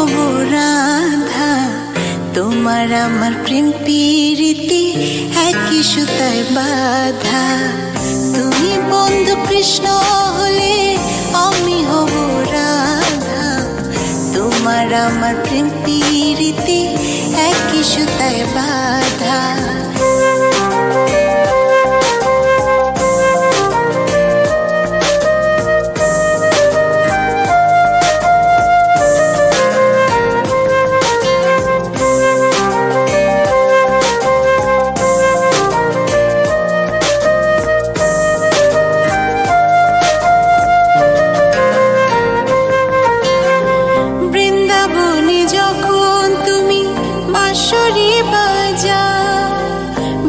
হব রাধা, তোমার আমার প্রেম প্রীতি একই সুতায় বাঁধা। তুমি বন্ধু কৃষ্ণ হলে আমি হব রাধা, তোমার আমার প্রেম প্রীতি একই সুতায় বাঁধা।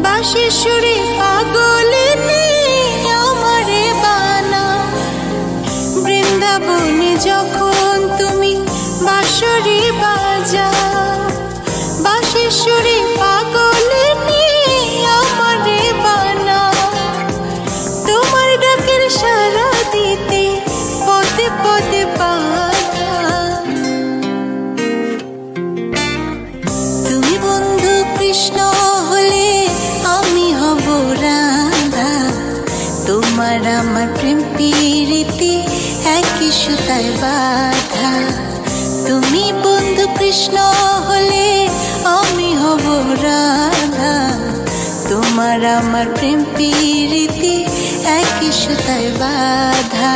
বাঁশির পাগলিনী আমারে বানা, বৃন্দাবনে যখন তুমি বাঁশরি বাজাও, বাঁশির পাগলিনী আমারে বানা। তোমার ডাকের সাড়া দিতে পদে পদে বাধা। তুমি বন্ধু কৃষ্ণ হলে আমি হব রাধা, তোমার আমার প্রেম প্রীতি একই সুতায় বাঁধা। তুমি বন্ধু কৃষ্ণ হলে আমি হব রাধা, তোমার আমার প্রেম প্রীতি একই সুতায় বাঁধা।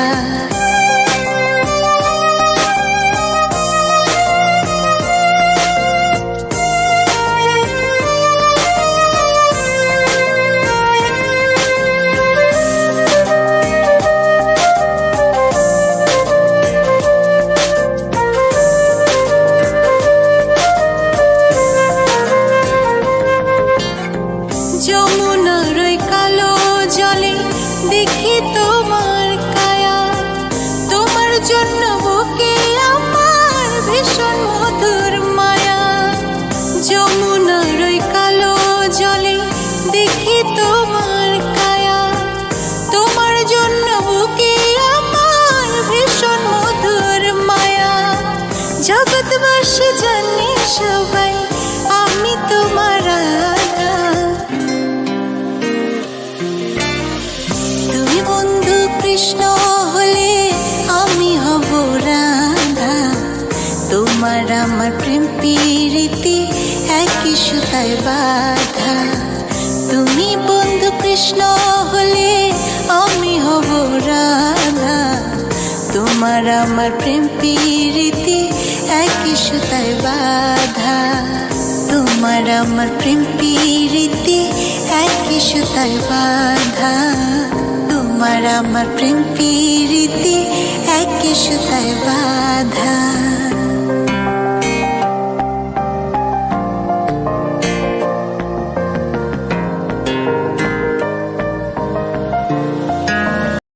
যমুনার ওই কালো জলে দেখি তোমার কায়া, তোমার জন্য বুকে আমার ভীষণ মধুর মায়া। যমুনার ওই কালো জলে দেখি তোমার কায়া, তোমার জন্য বুকে আমার ভীষণ মধুর মায়া। জগৎবাসী জানে সবাই আমি তোমার রাধা, তুমি বন্ধু কৃষ্ণ হলে আমি হব রাধা, তোমার আমার প্রেম প্রীতি একই সুতায় বাঁধা। তুমি বন্ধু কৃষ্ণ হলে আমি হব রাধা, তোমার আমার প্রেম প্রীতি একই সুতায় বাঁধা। তোমার আমার প্রেম প্রীতি একই সুতায় বাঁধা, তোমার আমার প্রেম প্রীতি একই সুতায় বাঁধা।